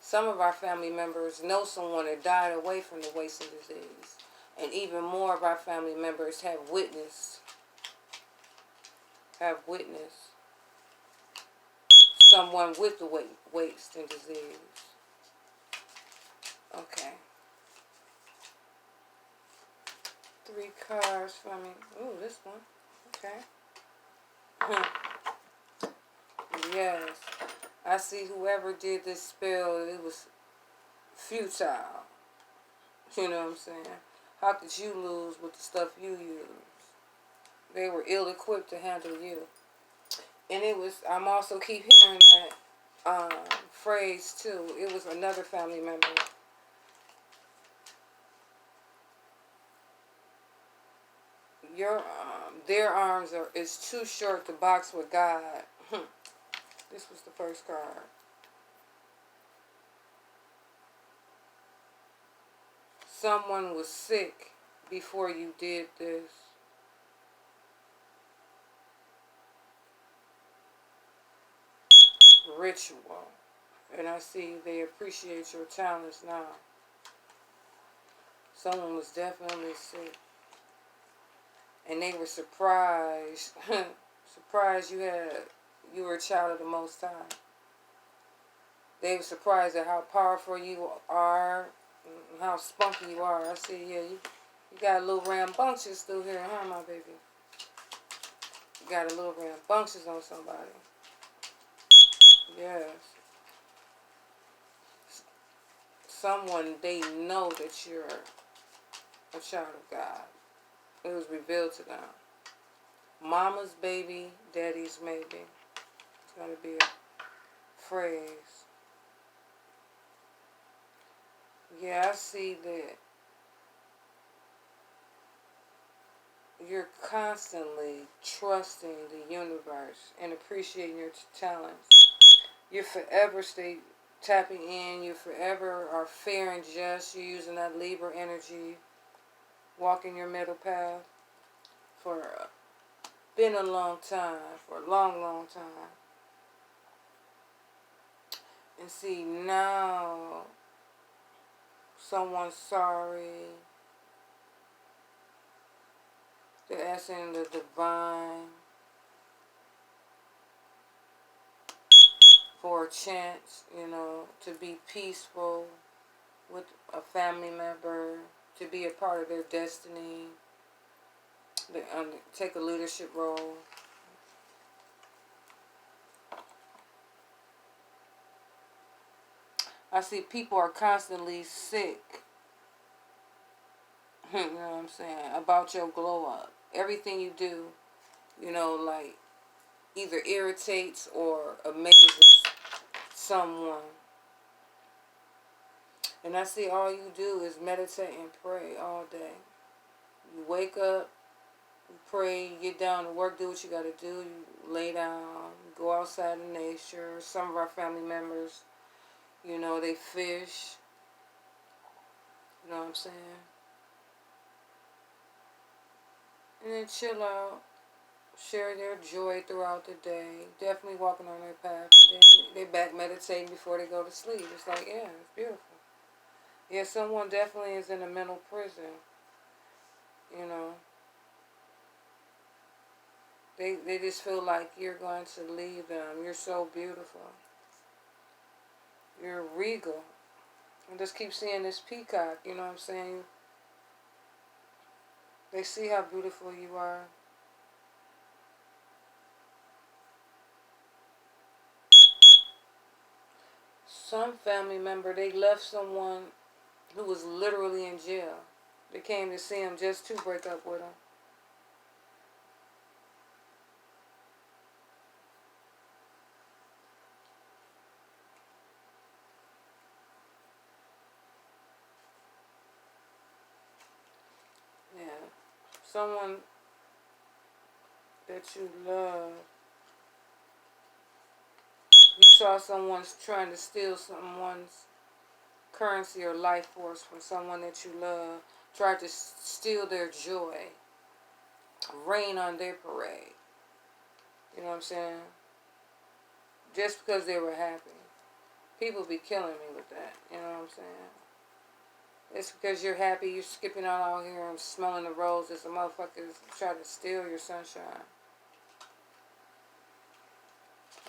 Some of our family members know someone that died away from the wasting disease. And even more of our family members have witnessed someone with the wasting disease. Okay. 3 cards for me. Ooh, this one. Okay. Yes. I see whoever did this spell, it was futile. You know what I'm saying? How could you lose with the stuff you use? They were ill-equipped to handle you. And it was, I'm also keep hearing that phrase too. It was another family member. Their arms is too short to box with God. This was the first card. Someone was sick before you did this. Ritual. And I see they appreciate your talents now. Someone was definitely sick. And they were surprised. Surprised you were a child of the Most High. They were surprised at how powerful you are, and how spunky you are. I see, yeah, you got a little rambunctious through here, huh, my baby? You got a little rambunctious on somebody. Yes. Someone, they know that you're a child of God. It was revealed to them. Mama's baby, daddy's maybe. It's going to be a phrase. Yeah, I see that you're constantly trusting the universe and appreciating your talents. You forever stay tapping in. You forever are fair and just. You're using that Libra energy, walking your middle path for been a long time, for a long, long time. And see, now someone's sorry. They're asking the divine for a chance, you know, to be peaceful with a family member, to be a part of their destiny, to take a leadership role. I see people are constantly sick. You know what I'm saying? About your glow up. Everything you do, you know, like either irritates or amazes someone. And I see all you do is meditate and pray all day. You wake up, you pray, you get down to work, do what you got to do. You lay down, go outside in nature. Some of our family members, you know, they fish. You know what I'm saying? And then chill out. Share their joy throughout the day. Definitely walking on their path. And then they back meditating before they go to sleep. It's like, yeah, it's beautiful. Yeah, someone definitely is in a mental prison. You know. They just feel like you're going to leave them. You're so beautiful. You're regal. And just keep seeing this peacock, you know what I'm saying? They see how beautiful you are. Some family member, they left someone who was literally in jail. They came to see him just to break up with him. Yeah. Someone that you love. You saw someone's trying to steal someone's currency or life force from someone that you love. Tried to steal their joy. Rain on their parade. You know what I'm saying? Just because they were happy. People be killing me with that. You know what I'm saying? It's because you're happy, you're skipping out here and smelling the roses. The motherfuckers try to steal your sunshine.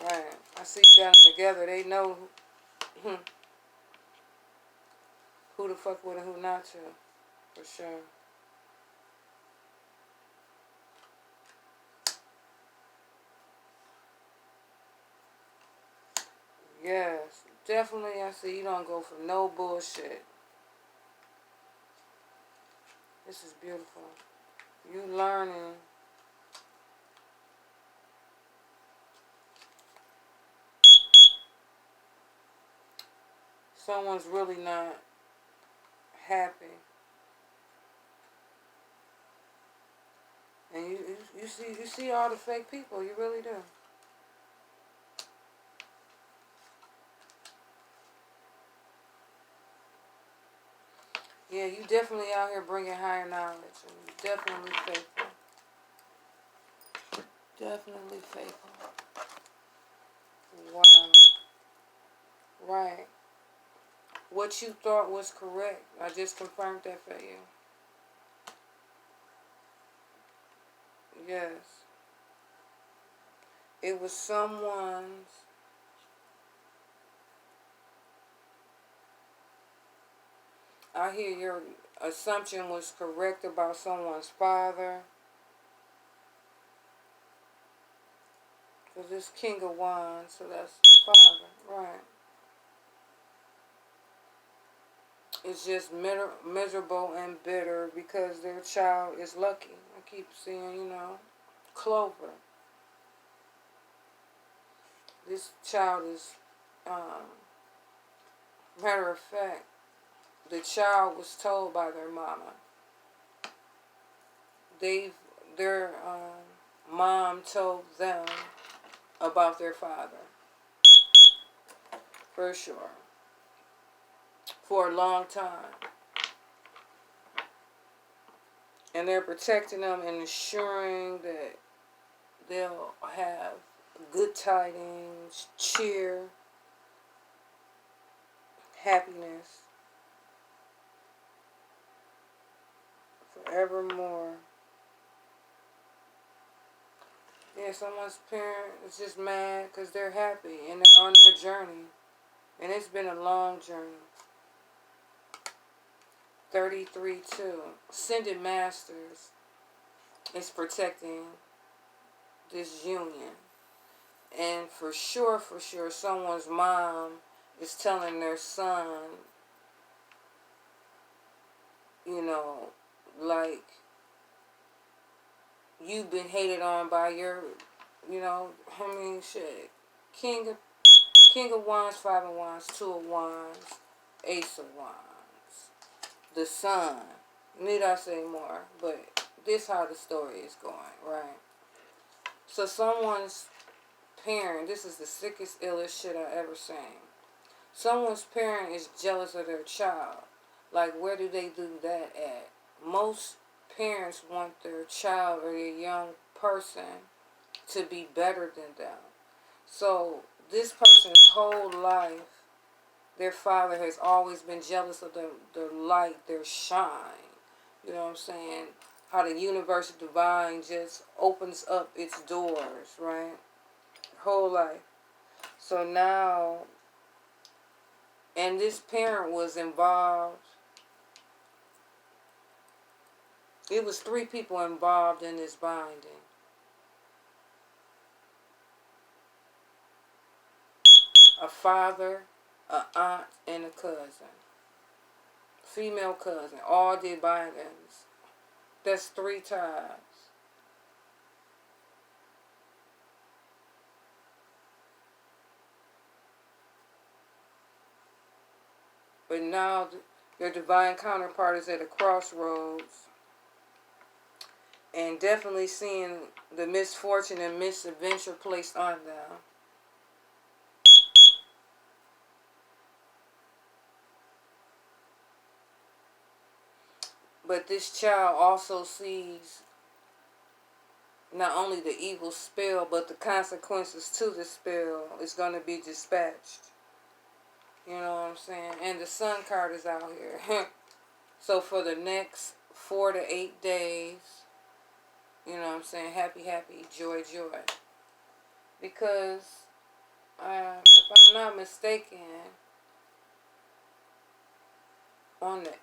Right. I see you got them together. They know who to fuck with and who not to. For sure. Yes. Definitely, I see you don't go for no bullshit. This is beautiful. You learning. Someone's really not happy. And you see all the fake people. You really do. Yeah, you definitely out here bringing higher knowledge. And you definitely faithful. Definitely faithful. Wow. Right. What you thought was correct. I just confirmed that for you. Yes. It was someone's. I hear your assumption was correct about someone's father. Because it's King of Wands, so that's father. Right. It's just miserable and bitter because their child is lucky. I keep seeing, Clover. This child is, matter of fact, the child was told by their mama. Their mom told them about their father. For sure. For a long time. And they're protecting them and ensuring that they'll have good tidings, cheer, happiness forevermore. Yeah, someone's parent is just mad because they're happy and they're on their journey. And it's been a long journey. 33-2. Ascended Masters is protecting this union. And for sure, someone's mom is telling their son, like, you've been hated on by your, shit. King of Wands, 5 of Wands, 2 of Wands, Ace of Wands. The sun. Need I say more? But this how the story is going, right? So someone's parent, this is the sickest, illest shit I ever seen. Someone's parent is jealous of their child. Like, where do they do that at? Most parents want their child or their young person to be better than them. So this person's whole life, their father has always been jealous of their light, their shine. You know what I'm saying? How the universe divine just opens up its doors, right? Whole life. So now, and this parent was involved. It was 3 people involved in this binding. A father, an aunt, and a cousin. Female cousin. All did bindings. That's 3 times. But now your divine counterpart is at a crossroads. And definitely seeing the misfortune and misadventure placed on them. But this child also sees not only the evil spell, but the consequences to the spell is going to be dispatched. You know what I'm saying? And the sun card is out here. So for the next 4 to 8 days, you know what I'm saying, happy, happy, joy, joy. Because, if I'm not mistaken, on the,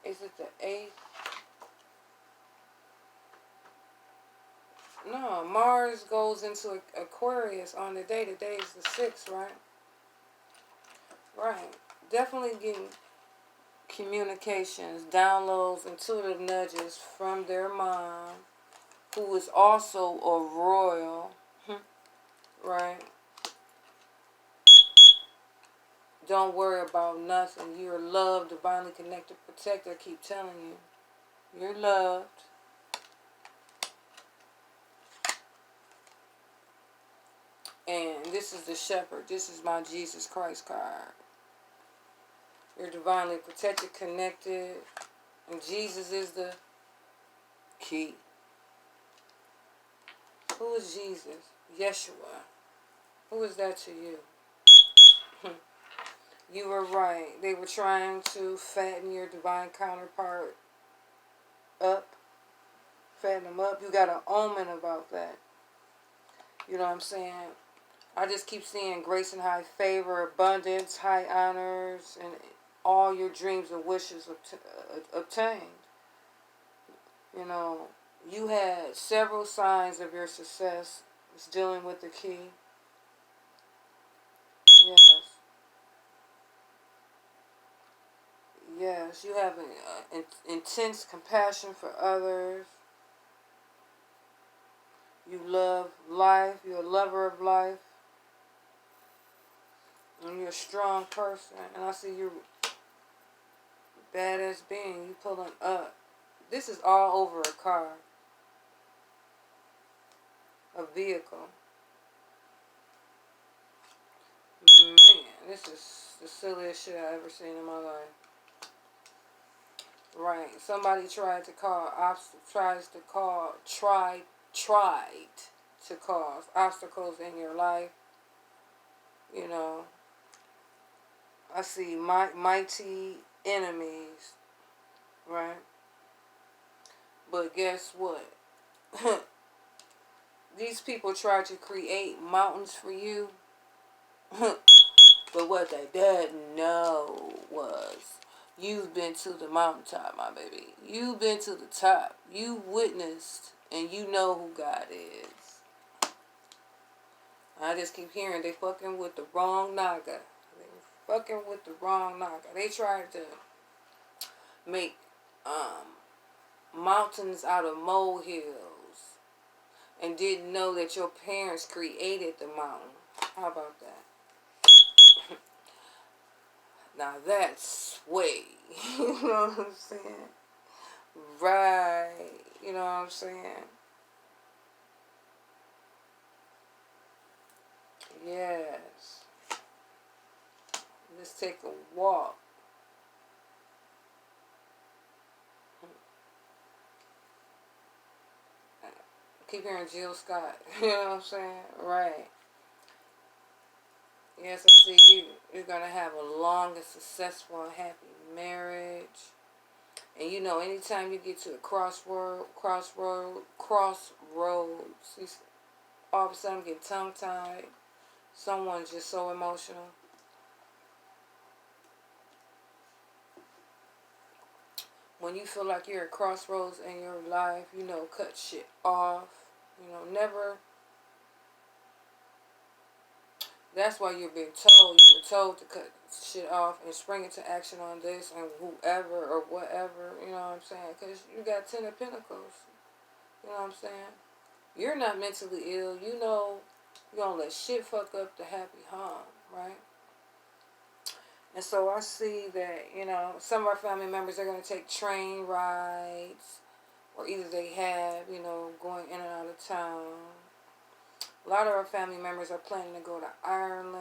is it the 8th? No, Mars goes into Aquarius on the day. The day is the 6th, right? Right. Definitely getting communications, downloads, intuitive nudges from their mom, who is also a royal, right? Don't worry about nothing. You're loved, divinely connected, protected. I keep telling you. You're loved. And this is the shepherd. This is my Jesus Christ card. You're divinely protected, connected. And Jesus is the key. Who is Jesus? Yeshua. Who is that to you? You were right. They were trying to fatten your divine counterpart up. Fatten them up. You got an omen about that. You know what I'm saying? I just keep seeing grace and high favor, abundance, high honors, and all your dreams and wishes obtained. You know, you had several signs of your success. It's dealing with the key. Yes. Yes, you have an intense compassion for others. You love life. You're a lover of life. And you're a strong person. And I see you're a badass being. You pulling up. This is all over a car. A vehicle. Man, this is the silliest shit I ever seen in my life. Right. Somebody tried to cause obstacles in your life. You know, I see mighty enemies, right? But guess what? These people tried to create mountains for you. But what they didn't know was you've been to the mountaintop, my baby. You've been to the top. You witnessed and you know who God is. I just keep hearing they fucking with the wrong naga. They fucking with the wrong naga. They tried to make mountains out of molehills and didn't know that your parents created the mountain. How about that? Now that's way. You know what I'm saying? Right. You know what I'm saying? Yes. Let's take a walk. Keep hearing Jill Scott. You know what I'm saying? Right. Yes, I see you. You're going to have a long and successful and happy marriage. And you know, anytime you get to a crossroads, you all of a sudden get tongue-tied. Someone's just so emotional. When you feel like you're at crossroads in your life, you know, cut shit off. You know, never. That's why you're being told. You were told to cut shit off and spring into action on this and whoever or whatever. You know what I'm saying? Because you got 10 of Pentacles. You know what I'm saying? You're not mentally ill. You know you don't let shit fuck up the happy home, right? And so I see that, you know, some of our family members are going to take train rides, or either they have, you know, going in and out of town. A lot of our family members are planning to go to Ireland.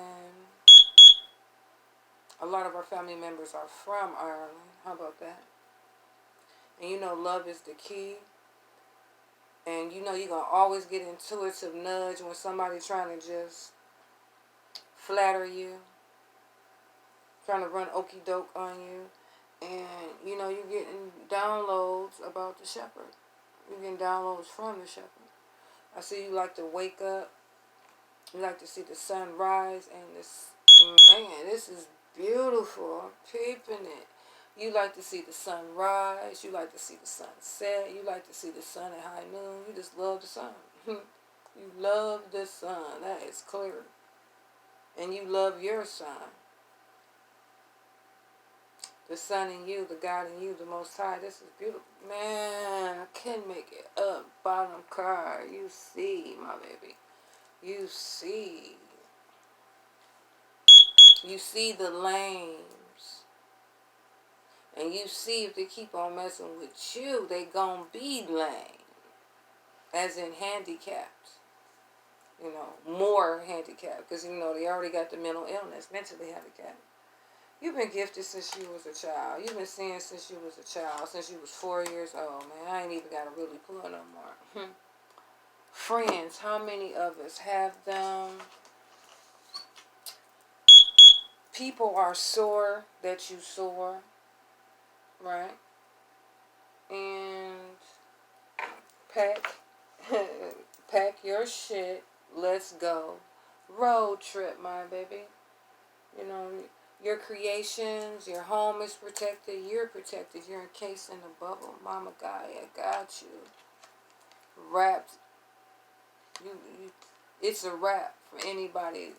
A lot of our family members are from Ireland. How about that? And you know, love is the key. And you know, you're going to always get an intuitive nudge when somebody's trying to just flatter you. trying to run okey doke on you. And, you know, you're getting downloads about the shepherd. You're getting downloads from the shepherd. I see you like to wake up. You like to see the sun rise. And this, man, this is beautiful. I'm peeping it. You like to see the sun rise. You like to see the sun set. You like to see the sun at high noon. You just love the sun. You love the sun. That is clear. And you love your son. The sun in you, the God in you, the Most High. This is beautiful. Man, I can't make it up. Bottom card. You see, my baby. You see. You see the lames. And you see if they keep on messing with you, they gonna be lame. As in handicapped. You know, more handicapped. Because, you know, they already got the mental illness. Mentally handicapped. You've been gifted since you was a child. You've been seeing since you was a child. Since you was 4 years old, man. I ain't even got to really pull no more. Friends, how many of us have them? People are sore that you soar. Right? And pack, pack your shit. Let's go. Road trip, my baby. You know, your creations, your home is protected. You're protected. You're encased in a bubble. Mama Gaia got you. Wrapped. You, it's a wrap for anybody.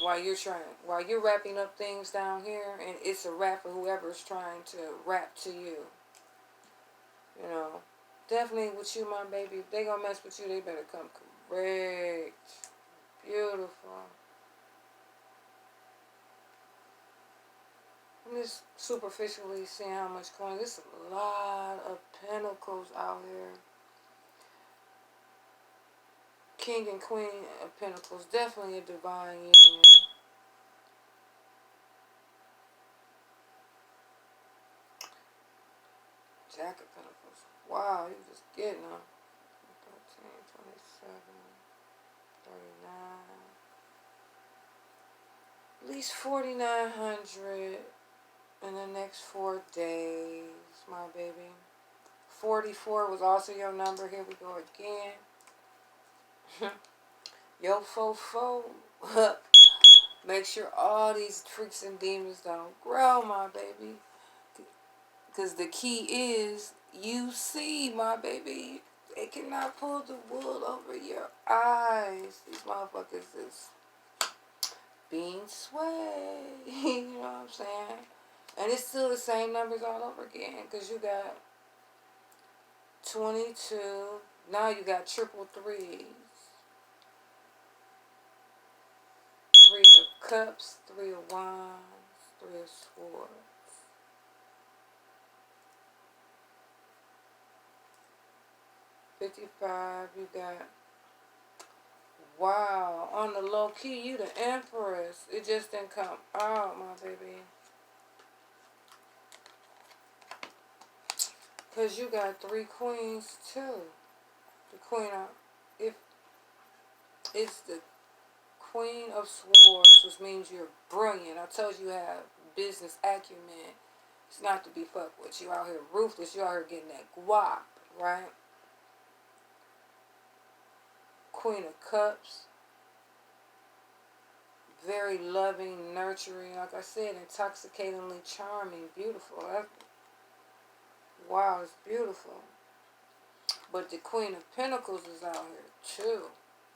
While you're wrapping up things down here, and it's a wrap for whoever's trying to wrap to you. You know, definitely with you, my baby. If they gonna mess with you, they better come correct. Beautiful. I'm just superficially seeing how much coin. There's a lot of pentacles out here. King and Queen of Pentacles. Definitely a divine union. Jack of Pentacles. Wow, you just getting them. 13, 27, 39. At least 4,900 in the next 4 days, my baby. 44 was also your number. Here we go again. Yo, fo. Make sure all these freaks and demons don't grow, my baby. Because the key is, you see, my baby. They cannot pull the wool over your eyes. These motherfuckers is being swayed. You know what I'm saying? And it's still the same numbers all over again. Because you got 22. Now you got triple threes. 3 of Cups, 3 of Wands, 3 of Swords. 55, you got, wow, on the low key, you the Empress. It just didn't come out, my baby. Because you got 3 queens, too. The queen of, if it's the Queen of Swords, which means you're brilliant. I told you have business acumen. It's not to be fucked with. You out here ruthless. You out here getting that guap, right? Queen of Cups. Very loving, nurturing. Like I said, intoxicatingly charming, beautiful. Wow, it's beautiful. But the Queen of Pentacles is out here too,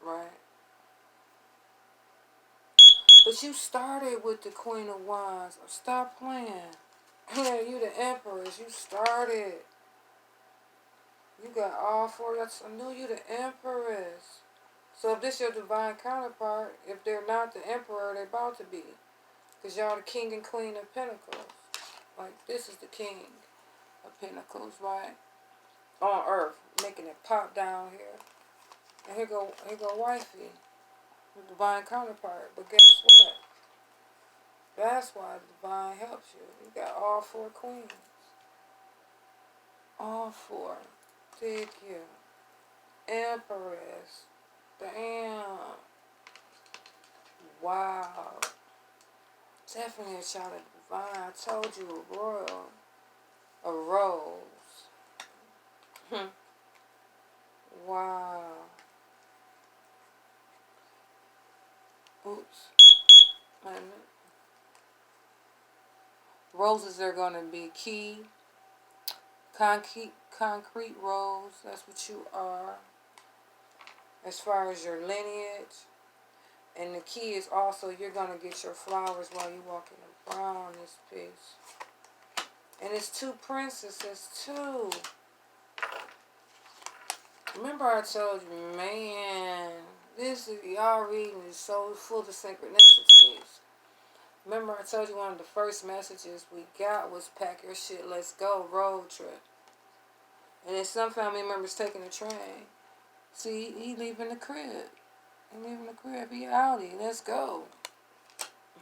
right? But you started with the Queen of Wands. Stop playing. Yeah, you the Empress. You started. You got all 4. I knew you the Empress. So if this your divine counterpart, if they're not the Emperor, they're about to be. Because y'all the King and Queen of Pentacles. Like, this is the King of Pentacles, right? On Earth. Making it pop down here. And here go wifey. The divine counterpart. But guess what? That's why the divine helps you. You got all 4 queens. All 4. Thank you. Empress. Damn. Wow. Definitely a child of divine. I told you, a royal. A rose. Wow. Oops. Wait a minute. Roses are going to be key. Concrete rose. That's what you are. As far as your lineage. And the key is also you're going to get your flowers while you're walking around this piece. And it's two princesses too. Remember I told you, man, this is, y'all reading is so full of synchronicities. Remember I told you one of the first messages we got was pack your shit, let's go, road trip. And then some family members taking the train. See, he leaving the crib. He leaving the crib. He outie. Let's go.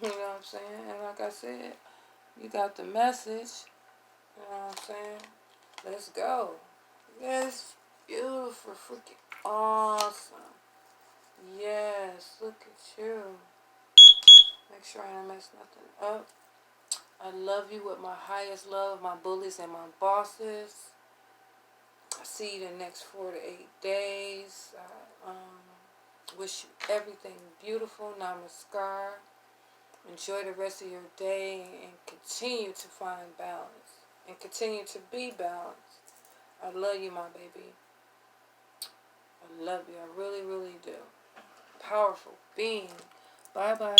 You know what I'm saying? And like I said, you got the message. You know what I'm saying? Let's go. Yes, beautiful. Freaking awesome. Yes, look at you. Make sure I don't mess nothing up. I love you with my highest love, my bullies and my bosses. I see you the next 4 to 8 days. I wish you everything beautiful. Namaskar. Enjoy the rest of your day and continue to find balance. And continue to be balanced. I love you, my baby. I love you. I really, really do. Powerful being. Bye-bye.